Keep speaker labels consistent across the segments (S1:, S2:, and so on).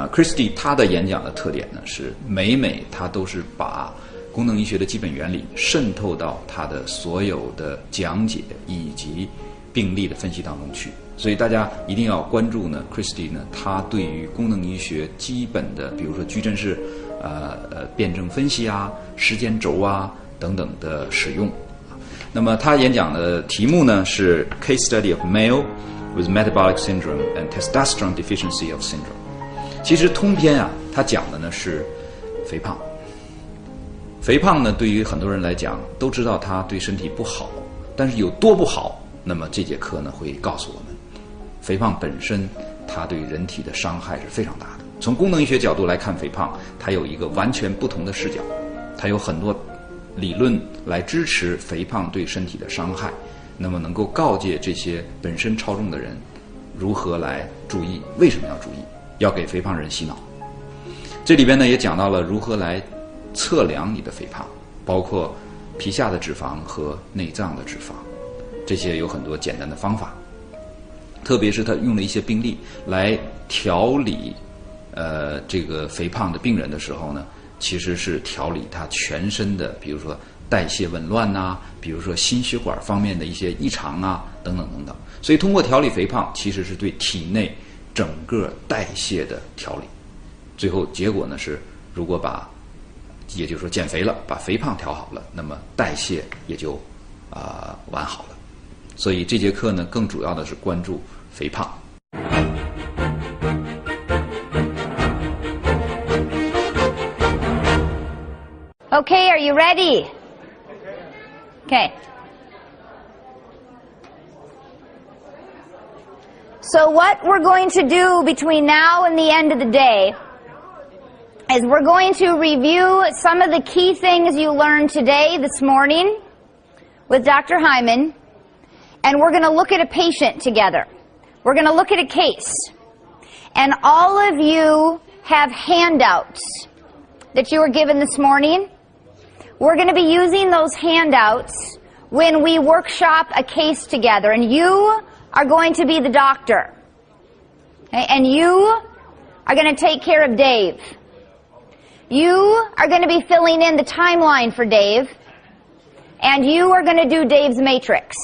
S1: Christy 她的演讲的特点呢是每她都是把功能医学的基本原理渗透到她的所有的讲解以及病例的分析当中去，所以大家一定要关注呢 Christy 呢她对于功能医学基本的，比如说矩阵式辩证分析啊、时间轴啊等等的使用。那么他演讲的题目呢是 Case Study of Male with Metabolic Syndrome and Testosterone Deficiency of Syndrome。其实通篇啊，他讲的呢是肥胖。肥胖呢，对于很多人来讲都知道它对身体不好，但是有多不好，那么这节课呢会告诉我们，肥胖本身它对人体的伤害是非常大的。从功能医学角度来看肥胖，它有一个完全不同的视角，它有很多理论来支持肥胖对身体的伤害，那么能够告诫这些本身超重的人如何来注意，为什么要注意，要给肥胖人洗脑。这里边呢也讲到了如何来测量你的肥胖，包括皮下的脂肪和内脏的脂肪，这些有很多简单的方法，特别是他用了一些病例来调理这个肥胖的病人的时候呢，其实是调理他全身的，比如说代谢紊乱啊，比如说心血管方面的一些异常啊，等等等等。所以通过调理肥胖，其实是对体内整个代谢的调理。最后结果呢是，如果也就是说减肥了，把肥胖调好了，那么代谢也就完好了。所以这节课呢，更主要的是关注肥胖。
S2: Okay, are you ready? Okay. So what we're going to do between now and the end of the day is we're going to review some of the key things you learned today, this morning, with Dr. Hyman, and we're going to look at a patient together. We're going to look at a case. And all of you have handouts that you were given this morning. We're going to be using those handouts when we workshop a case together, and you are going to be the doctor. Okay? And you are going to take care of Dave. You are going to be filling in the timeline for Dave, and you are going to do Dave's matrix.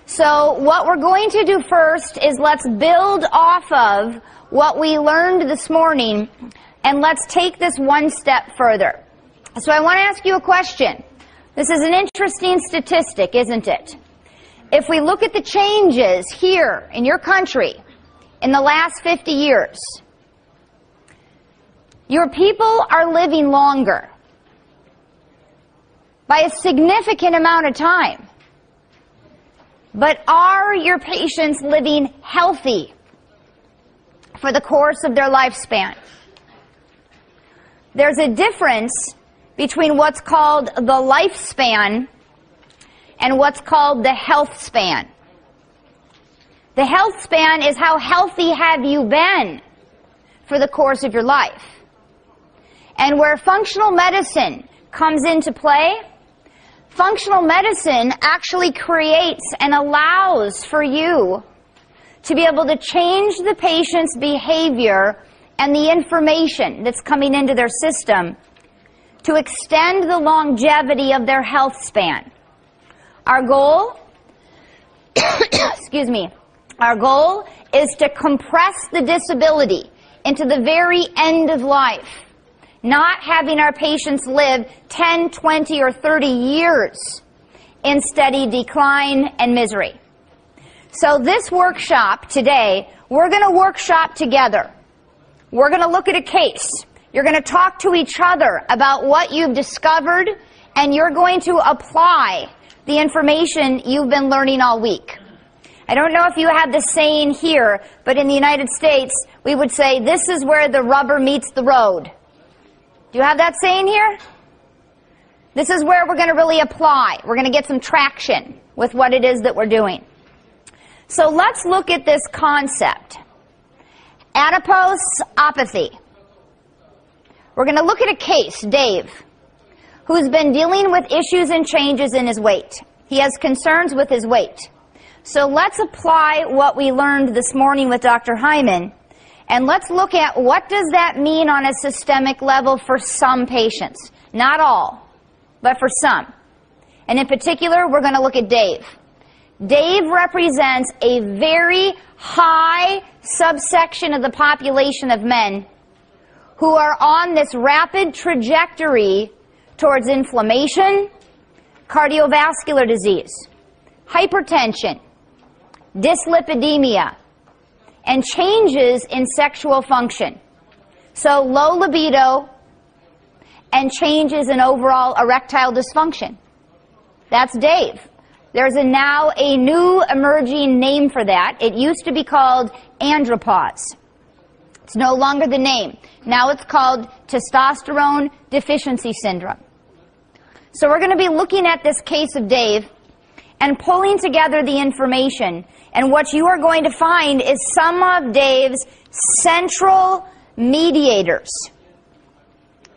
S2: So what we're going to do first is let's build off of what we learned this morning, and let's take this one step further. So I want to ask you a question. This is an interesting statistic, isn't it? If we look at the changes here in your country in the last 50 years, your people are living longer by a significant amount of time. But are your patients living healthy for the course of their lifespan? There's a difference between what's called the lifespan and what's called the health span. The health span is how healthy have you been for the course of your life. And where functional medicine comes into play, functional medicine actually creates and allows for you to be able to change the patient's behavior and the information that's coming into their system to extend the longevity of their health span. Our goal, excuse me, our goal is to compress the disability into the very end of life, not having our patients live 10, 20, or 30 years in steady decline and misery. So this workshop today, we're going to workshop together. We're going to look at a case. You're going to talk to each other about what you've discovered, and you're going to apply the information you've been learning all week. I don't know if you have the saying here, but in the United States, we would say, this is where the rubber meets the road. Do you have that saying here? This is where we're going to really apply. We're going to get some traction with what it is that we're doing. So let's look at this concept. Adiposopathy. We're going to look at a case, Dave, who's been dealing with issues and changes in his weight. He has concerns with his weight. So let's apply what we learned this morning with Dr. Hyman, And let's look at what does that mean on a systemic level for some patients. Not all, but for some. And in particular, we're going to look at Dave. Dave represents a very high subsection of the population of men who are on this rapid trajectory towards inflammation, cardiovascular disease, hypertension, dyslipidemia, and changes in sexual function. So low libido and changes in overall erectile dysfunction. That's Dave. There's now a new emerging name for that. It used to be called andropause. It's no longer the name. Now it's called testosterone deficiency syndrome. So we're going to be looking at this case of Dave and pulling together the information. And what you are going to find is some of Dave's central mediators.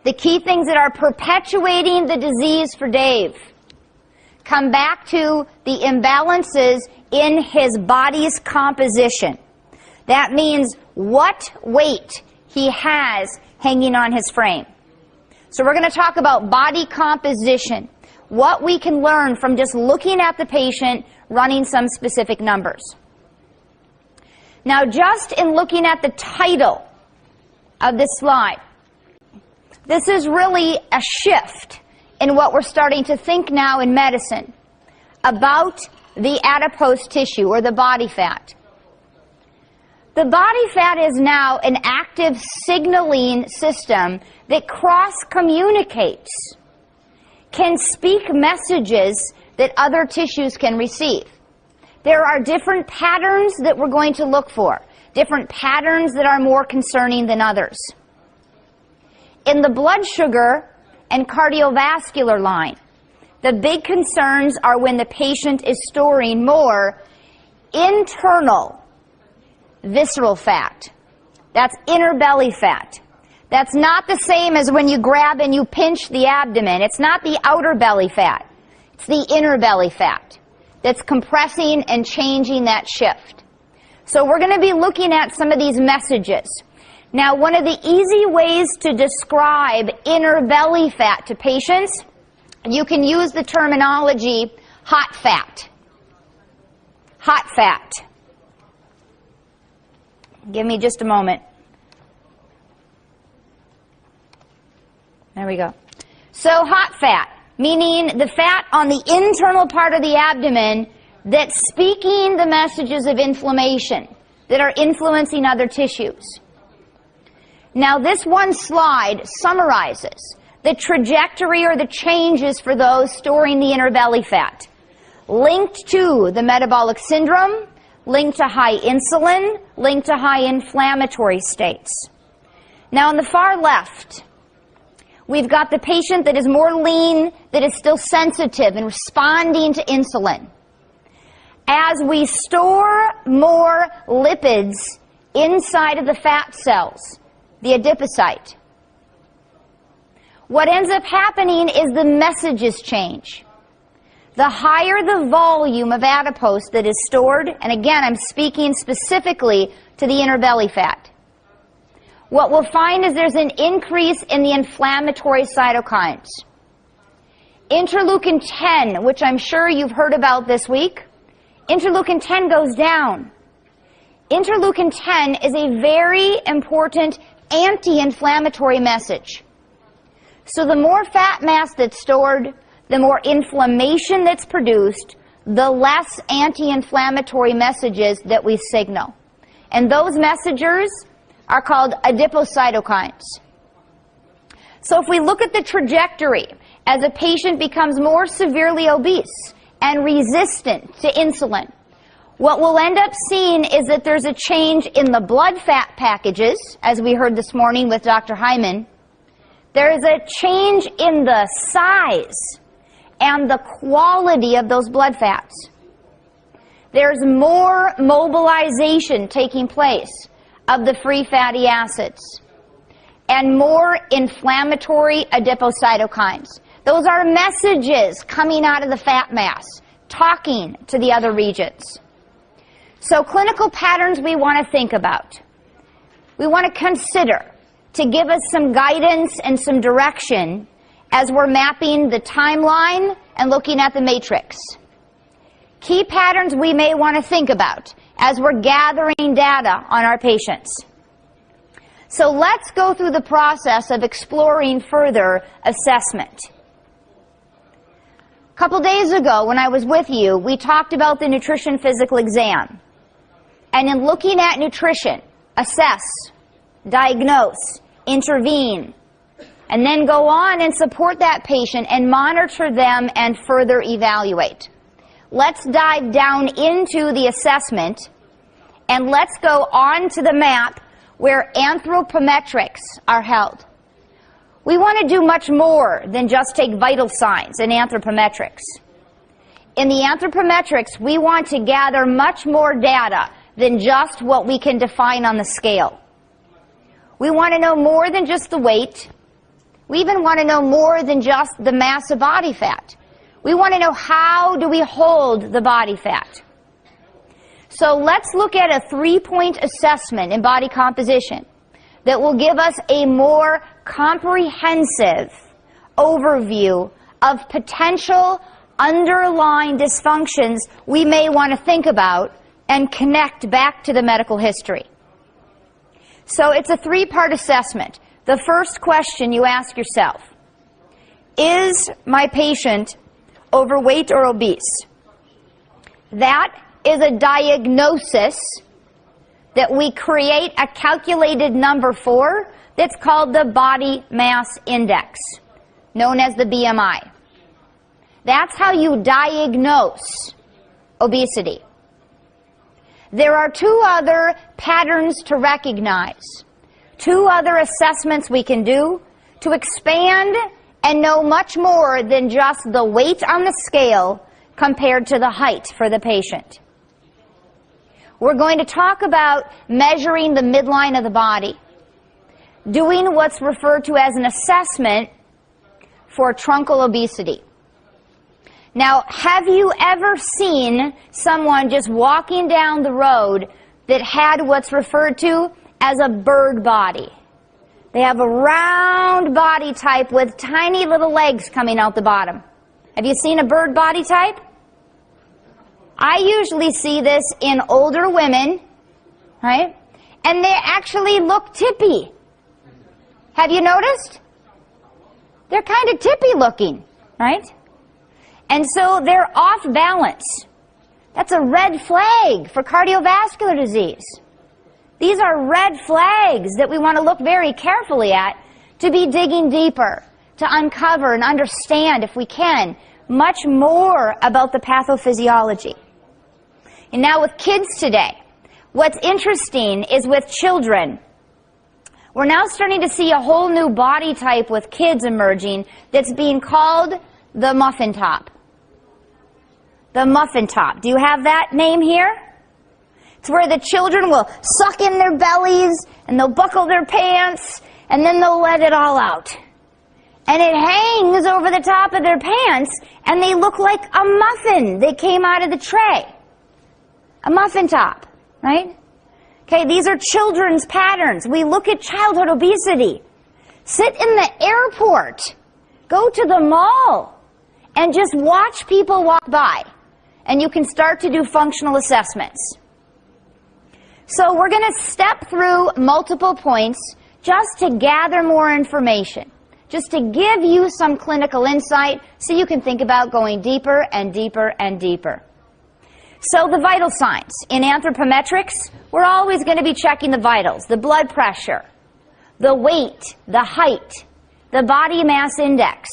S2: The key things that are perpetuating the disease for Dave come back to the imbalances in his body's composition. That means what weight he has hanging on his frame. So we're going to talk about body composition, what we can learn from just looking at the patient, running some specific numbers. Now, just in looking at the title of this slide, this is really a shift in what we're starting to think now in medicine about the adipose tissue or the body fat. The body fat is now an active signaling system that cross-communicates, can speak messages that other tissues can receive. There are different patterns that we're going to look for, different patterns that are more concerning than others. In the blood sugar and cardiovascular line, the big concerns are when the patient is storing more internal visceral fat. That's inner belly fat. That's not the same as when you grab and you pinch the abdomen. It's not the outer belly fat. It's the inner belly fat that's compressing and changing that shift. So we're going to be looking at some of these messages. Now, one of the easy ways to describe inner belly fat to patients, you can use the terminology hot fat. Hot fat. Give me just a moment. There we go. So hot fat, meaning the fat on the internal part of the abdomen that's speaking the messages of inflammation that are influencing other tissues. Now this one slide summarizes the trajectory or the changes for those storing the inner belly fat, linked to the metabolic syndrome, linked to high insulin, linked to high inflammatory states. Now on the far left, we've got the patient that is more lean, that is still sensitive and responding to insulin. As we store more lipids inside of the fat cells, the adipocyte, what ends up happening is the messages change. The higher the volume of adipose that is stored, and again, I'm speaking specifically to the inner belly fat, what we'll find is there's an increase in the inflammatory cytokines. Interleukin 10, which I'm sure you've heard about this week, interleukin 10 goes down. Interleukin 10 is a very important anti-inflammatory message. So the more fat mass that's stored, the more inflammation that's produced, the less anti-inflammatory messages that we signal. And those messengers are called adipocytokines. So if we look at the trajectory as a patient becomes more severely obese and resistant to insulin, what we'll end up seeing is that there's a change in the blood fat packages, as we heard this morning with Dr. Hyman. There is a change in the size and the quality of those blood fats. There's more mobilization taking place of the free fatty acids and more inflammatory adipocytokines. Those are messages coming out of the fat mass, talking to the other regions. So clinical patterns we want to think about. we want to consider to give us some guidance and some direction as we're mapping the timeline and looking at the matrix. Key patterns we may want to think about as we're gathering data on our patients. So let's go through the process of exploring further assessment. A couple days ago when I was with you, we talked about the nutrition physical exam. And in looking at nutrition, assess, diagnose, intervene, and then go on and support that patient and monitor them and further evaluate. Let's dive down into the assessment and let's go on to the map where anthropometrics are held. We want to do much more than just take vital signs in anthropometrics. In the anthropometrics, we want to gather much more data than just what we can define on the scale. We want to know more than just the weight. We even want to know more than just the mass of body fat. We want to know how do we hold the body fat. So let's look at a 3-point assessment in body composition that will give us a more comprehensive overview of potential underlying dysfunctions we may want to think about and connect back to the medical history. So it's a 3-part assessment. The first question you ask yourself, is my patient overweight or obese? That is a diagnosis that we create a calculated number for that's called the body mass index, known as the BMI. That's how you diagnose obesity. There are 2 other patterns to recognize, 2 other assessments we can do to expand and know much more than just the weight on the scale compared to the height for the patient. We're going to talk about measuring the midline of the body, doing what's referred to as an assessment for truncal obesity. Now, have you ever seen someone just walking down the road that had what's referred to as a bird body? They have a round body type with tiny little legs coming out the bottom. Have you seen a bird body type? I usually see this in older women, right? And they actually look tippy. Have you noticed? They're kind of tippy looking, right? And so they're off balance. That's a red flag for cardiovascular disease. These are red flags that we want to look very carefully at to be digging deeper, to uncover and understand, if we can, much more about the pathophysiology. And now with kids today, what's interesting is with children, we're now starting to see a whole new body type with kids emerging that's being called the muffin top. The muffin top. Do you have that name here? It's where the children will suck in their bellies and they'll buckle their pants and then they'll let it all out. And it hangs over the top of their pants and they look like a muffin that came out of the tray. A muffin top, right? Okay, these are children's patterns. We look at childhood obesity. Sit in the airport. Go to the mall and just watch people walk by. And you can start to do functional assessments. So we're going to step through multiple points just to gather more information, just to give you some clinical insight so you can think about going deeper and deeper and deeper. So the vital signs. In anthropometrics, we're always going to be checking the vitals, the blood pressure, the weight, the height, the body mass index.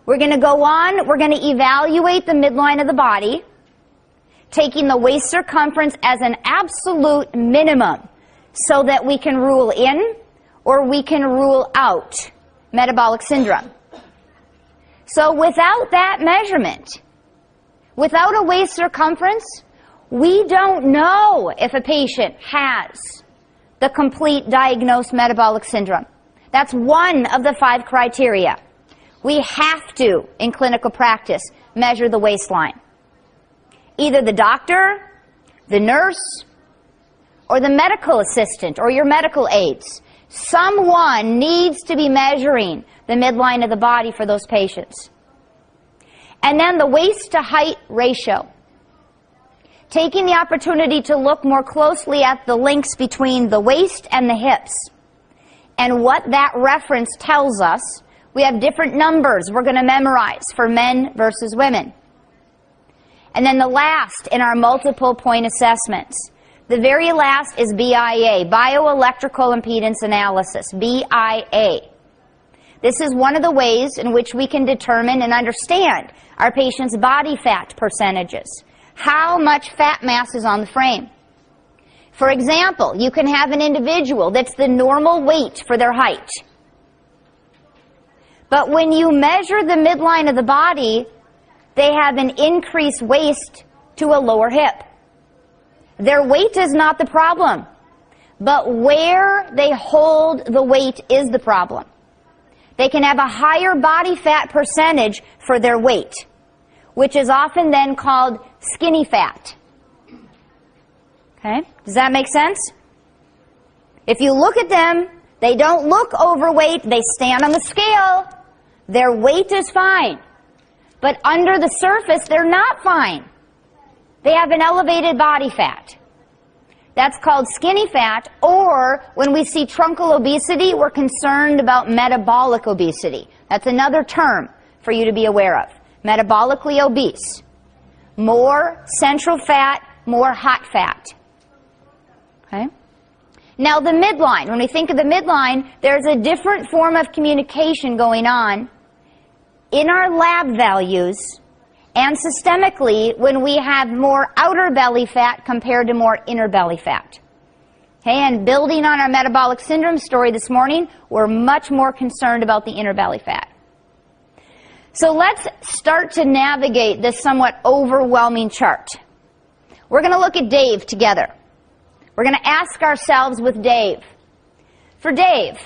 S2: We're going to go on, we're going to evaluate the midline of the body, taking the waist circumference as an absolute minimum so that we can rule in or we can rule out metabolic syndrome. So without that measurement, without a waist circumference, we don't know if a patient has the complete diagnosed metabolic syndrome. That's one of the 5 criteria. We have to, in clinical practice, measure the waistline. Either the doctor, the nurse, or the medical assistant or your medical aides. Someone needs to be measuring the midline of the body for those patients. And then the waist to height ratio. Taking the opportunity to look more closely at the links between the waist and the hips. And what that reference tells us, we have different numbers we're going to memorize for men versus women. And then the last in our multiple point assessments. The very last is BIA, Bioelectrical Impedance Analysis, BIA. This is one of the ways in which we can determine and understand our patient's body fat percentages. How much fat mass is on the frame. For example, you can have an individual that's the normal weight for their height. But when you measure the midline of the body, they have an increased waist to a lower hip. Their weight is not the problem, but where they hold the weight is the problem. They can have a higher body fat percentage for their weight, which is often then called skinny fat. Okay? Does that make sense? If you look at them, they don't look overweight, they stand on the scale, their weight is fine. But under the surface, they're not fine. They have an elevated body fat. That's called skinny fat, or when we see truncal obesity, we're concerned about metabolic obesity. That's another term for you to be aware of. Metabolically obese. More central fat, more hot fat. Okay? Now the midline, when we think of the midline, there's a different form of communication going on in our lab values and systemically when we have more outer belly fat compared to more inner belly fat. Okay, and building on our metabolic syndrome story this morning, we're much more concerned about the inner belly fat. So let's start to navigate this somewhat overwhelming chart. We're going to look at Dave together. We're going to ask ourselves with Dave. For Dave,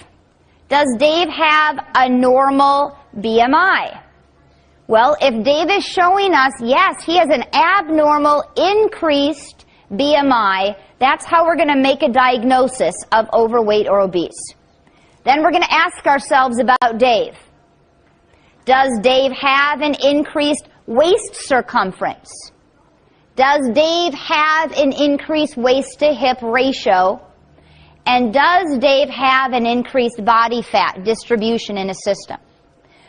S2: does Dave have a normal BMI? Well, if Dave is showing us, yes, he has an abnormal increased BMI, that's how we're going to make a diagnosis of overweight or obese. Then we're going to ask ourselves about Dave. Does Dave have an increased waist circumference? Does Dave have an increased waist to hip ratio? And does Dave have an increased body fat distribution in his system?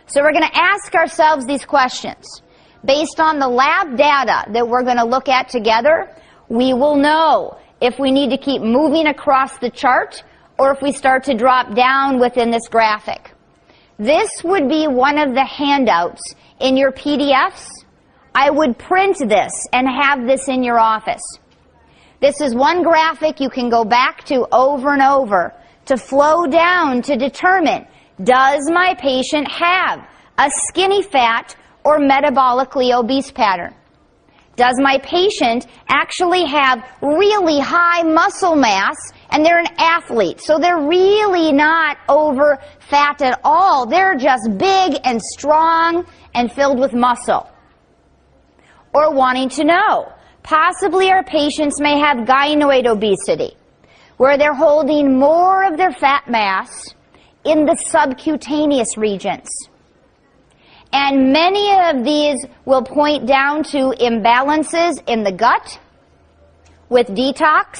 S2: So we're going to ask ourselves these questions. Based on the lab data that we're going to look at together, we will know if we need to keep moving across the chart or if we start to drop down within this graphic. This would be one of the handouts in your PDFs. I would print this and have this in your office. This is one graphic you can go back to over and over to flow down to determine, does my patient have a skinny fat or metabolically obese pattern? Does my patient actually have really high muscle mass and they're an athlete, so they're really not over fat at all, they're just big and strong and filled with muscle? Or wanting to know, possibly our patients may have gynoid obesity, where they're holding more of their fat mass in the subcutaneous regions. And many of these will point down to imbalances in the gut, with detox,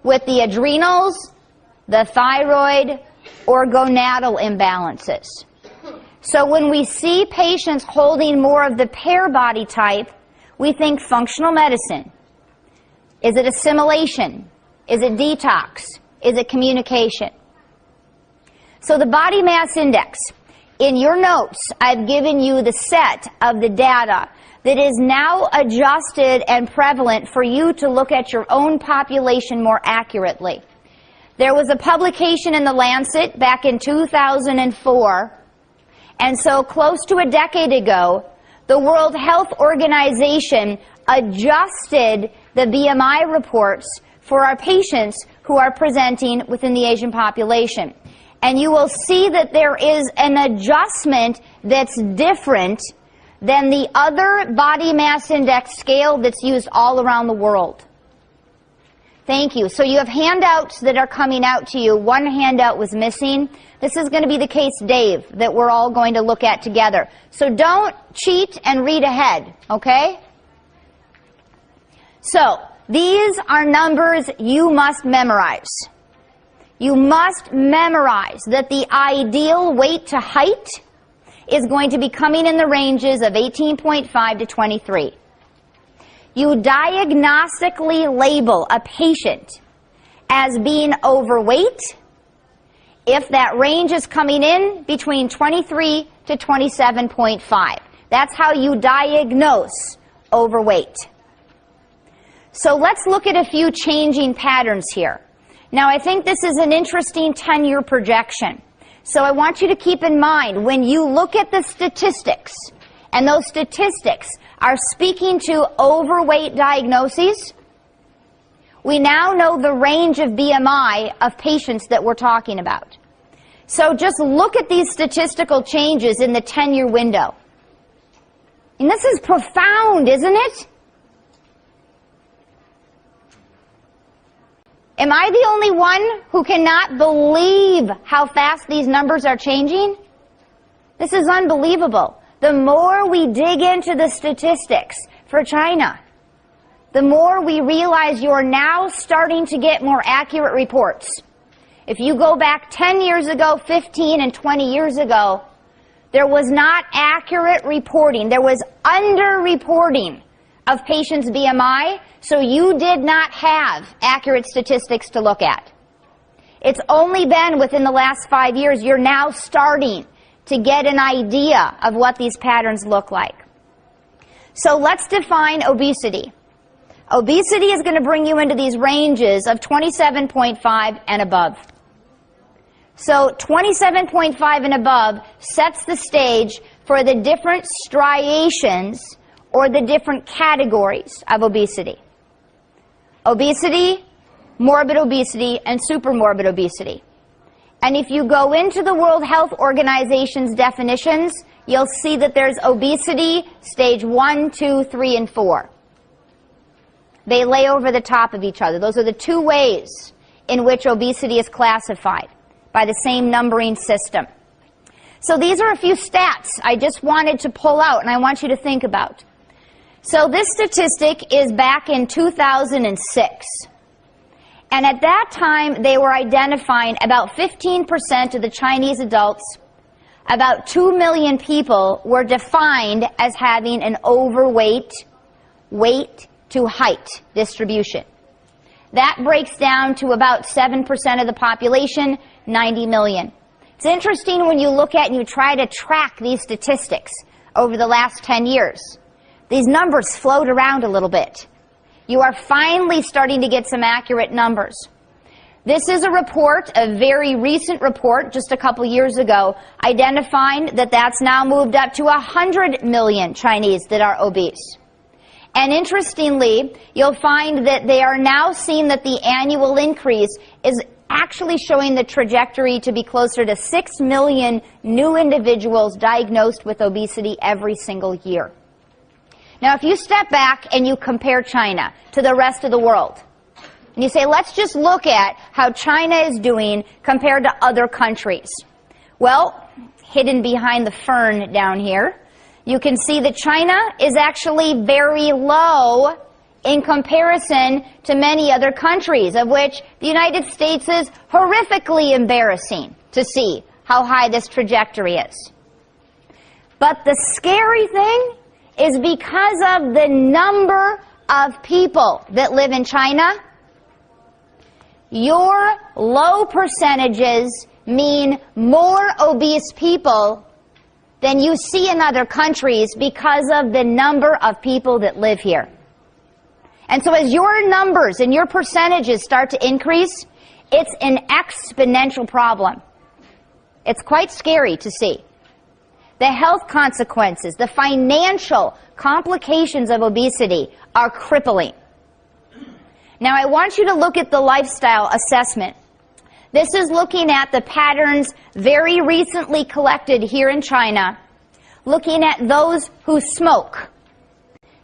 S2: with the adrenals, the thyroid, or gonadal imbalances. So when we see patients holding more of the pear body type, we think functional medicine. Is it assimilation? Is it detox? Is it communication? So the body mass index. In your notes, I've given you the set of the data that is now adjusted and prevalent for you to look at your own population more accurately. There was a publication in The Lancet back in 2004, and so close to a decade ago, the World Health Organization adjusted the BMI reports for our patients who are presenting within the Asian population. And you will see that there is an adjustment that's different than the other body mass index scale that's used all around the world. Thank you. So you have handouts that are coming out to you. One handout was missing. This is going to be the case, Dave, that we're all going to look at together. So don't cheat and read ahead, okay? So these are numbers you must memorize. You must memorize that the ideal weight to height is going to be coming in the ranges of 18.5 to 23. You diagnostically label a patient as being overweight if that range is coming in between 23 to 27.5. That's how you diagnose overweight. So let's look at a few changing patterns here. Now, I think this is an interesting 10-year projection. So I want you to keep in mind, when you look at the statistics, and those statistics are speaking to overweight diagnoses, we now know the range of BMI of patients that we're talking about. So just look at these statistical changes in the 10-year window. And this is profound, isn't it? Am I the only one who cannot believe how fast these numbers are changing? This is unbelievable. The more we dig into the statistics for China, the more we realize you're now starting to get more accurate reports. If you go back 10 years ago, 15 and 20 years ago, there was not accurate reporting. There was under-reporting of patients' BMI, so you did not have accurate statistics to look at. It's only been within the last 5 years you're now starting to get an idea of what these patterns look like. So let's define obesity. Obesity is going to bring you into these ranges of 27.5 and above. So 27.5 and above sets the stage for the different striations or the different categories of obesity. Obesity, morbid obesity, and supermorbid obesity. And if you go into the World Health Organization's definitions, you'll see that there's obesity stage 1, 2, 3, and 4. They lay over the top of each other. Those are the two ways in which obesity is classified, by the same numbering system. So these are a few stats I just wanted to pull out and I want you to think about. So this statistic is back in 2006. And at that time, they were identifying about 15% of the Chinese adults, about 2 million people, were defined as having an overweight weight to height distribution. That breaks down to about 7% of the population, 90 million. It's interesting when you look at and you try to track these statistics over the last 10 years. These numbers float around a little bit. You are finally starting to get some accurate numbers. This is a report, a very recent report, just a couple years ago, identifying that that's now moved up to 100 million Chinese that are obese. And interestingly, you'll find that they are now seeing that the annual increase is actually showing the trajectory to be closer to 6 million new individuals diagnosed with obesity every single year. Now, if you step back and you compare China to the rest of the world, and you say, let's just look at how China is doing compared to other countries. Well, hidden behind the fern down here, you can see that China is actually very low in comparison to many other countries, of which the United States is horrifically embarrassing to see how high this trajectory is. But the scary thing is because of the number of people that live in China, your low percentages mean more obese people than you see in other countries because of the number of people that live here. And so as your numbers and your percentages start to increase, it's an exponential problem. It's quite scary to see. The health consequences, the financial complications of obesity are crippling. Now, I want you to look at the lifestyle assessment. This is looking at the patterns very recently collected here in China, looking at those who smoke.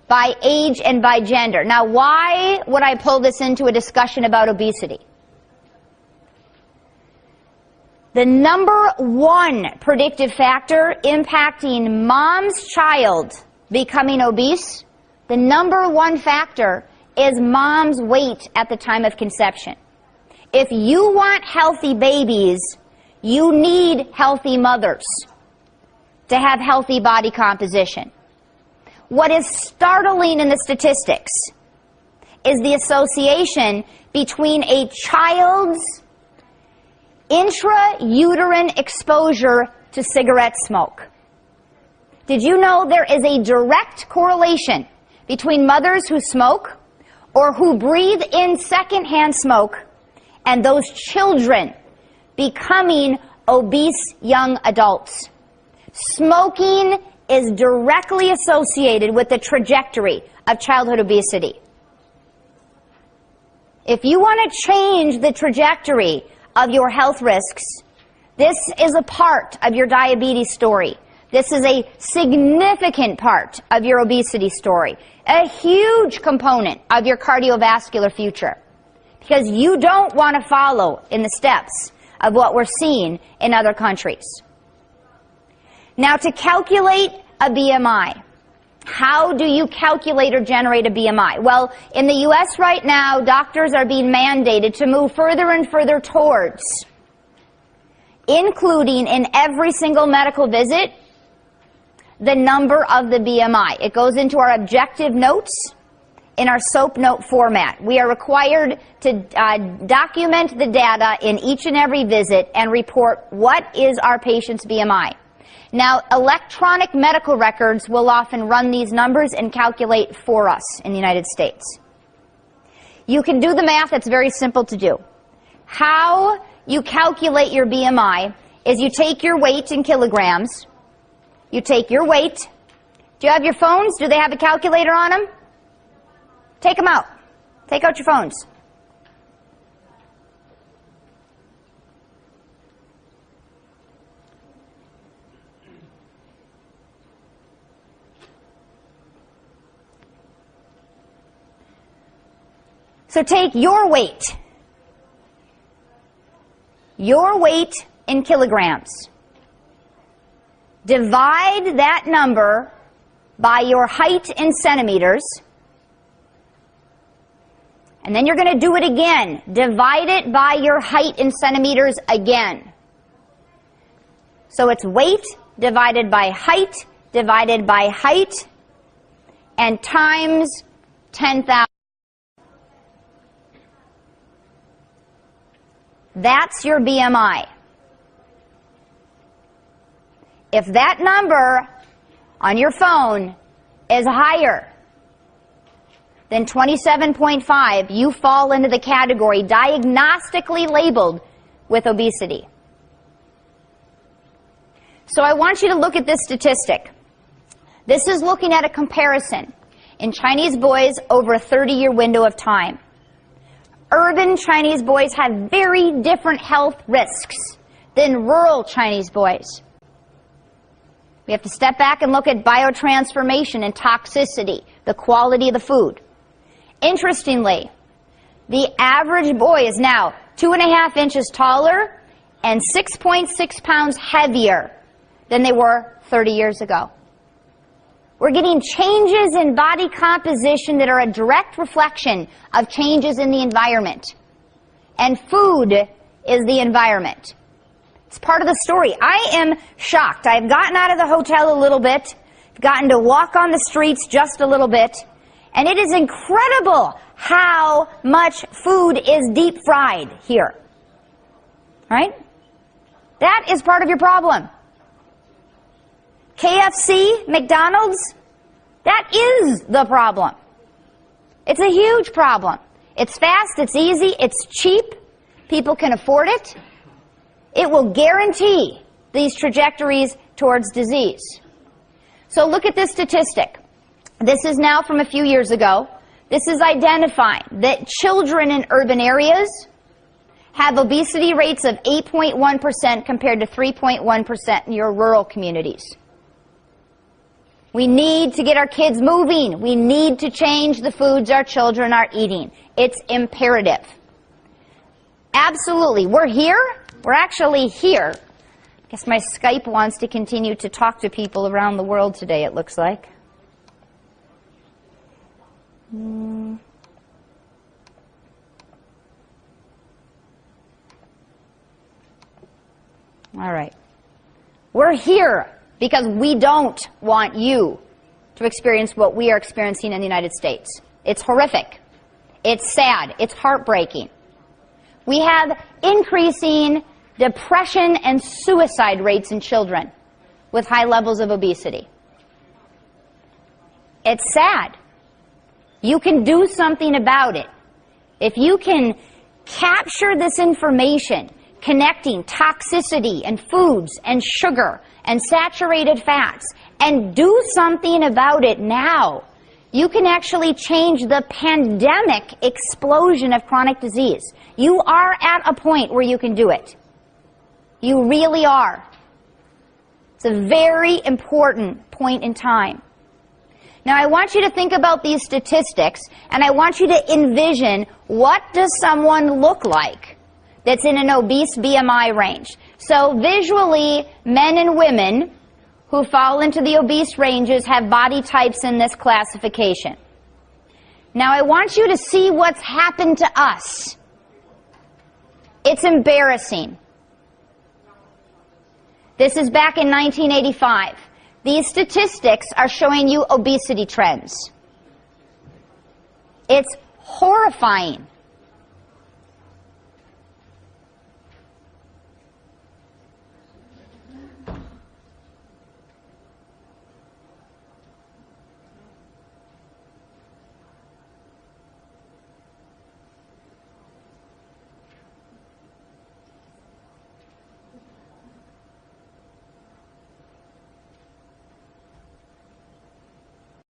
S2: by age and by gender. Now, why would I pull this into a discussion about obesity? The number one predictive factor impacting mom's child becoming obese, the number one factor is mom's weight at the time of conception. If you want healthy babies, you need healthy mothers to have healthy body composition. What is startling in the statistics is the association between a child's intrauterine exposure to cigarette smoke. Did you know there is a direct correlation between mothers who smoke or who breathe in secondhand smoke and those children becoming obese young adults? Smoking is directly associated with the trajectory of childhood obesity. If you want to change the trajectory of your health risks, this is a part of your diabetes story. This is a significant part of your obesity story, a huge component of your cardiovascular future, because you don't want to follow in the steps of what we're seeing in other countries. Now, to calculate a BMI, how do you calculate or generate a BMI? Well, in the U.S. right now, doctors are being mandated to move further and further towards including in every single medical visit the number of the BMI. It goes into our objective notes in our SOAP note format. We are required to document the data in each and every visit and report what is our patient's BMI. Now, electronic medical records will often run these numbers and calculate for us in the United States. You can do the math. It's very simple to do. How you calculate your BMI is you take your weight in kilograms, you take your weight. Do you have your phones? Do they have a calculator on them? Take them out. Take out your phones. So take your weight in kilograms. Divide that number by your height in centimeters. And then you're going to do it again. Divide it by your height in centimeters again. So it's weight divided by height, and times 10,000. That's your BMI. If that number on your phone is higher than 27.5, you fall into the category diagnostically labeled with obesity. So I want you to look at this statistic. This is looking at a comparison in Chinese boys over a 30-year window of time. Urban Chinese boys have very different health risks than rural Chinese boys. We have to step back and look at biotransformation and toxicity, the quality of the food. Interestingly, the average boy is now 2.5 inches taller and 6.6 pounds heavier than they were 30 years ago. We're getting changes in body composition that are a direct reflection of changes in the environment. And food is the environment. It's part of the story. I am shocked. I've gotten out of the hotel a little bit, gotten to walk on the streets just a little bit, and it is incredible how much food is deep fried here. Right? That is part of your problem. KFC, McDonald's, that is the problem. It's a huge problem. It's fast, it's easy, it's cheap, people can afford it. It will guarantee these trajectories towards disease. So look at this statistic. This is now from a few years ago. This is identifying that children in urban areas have obesity rates of 8.1% compared to 3.1% in your rural communities. We need to get our kids moving. We need to change the foods our children are eating. It's imperative. Absolutely. We're here. We're actually here. I guess my Skype wants to continue to talk to people around the world today, it looks like. All right. We're here because we don't want you to experience what we are experiencing in the United States. It's horrific. It's sad. It's heartbreaking. We have increasing depression and suicide rates in children with high levels of obesity. It's sad. You can do something about it. If you can capture this information, connecting toxicity and foods and sugar and saturated fats, and do something about it now, you can actually change the pandemic explosion of chronic disease. You are at a point where you can do it. You really are. It's a very important point in time. Now, I want you to think about these statistics, and I want you to envision, what does someone look like that's in an obese BMI range? So visually, men and women who fall into the obese ranges have body types in this classification. Now, I want you to see what's happened to us. It's embarrassing. This is back in 1985. These statistics are showing you obesity trends. It's horrifying.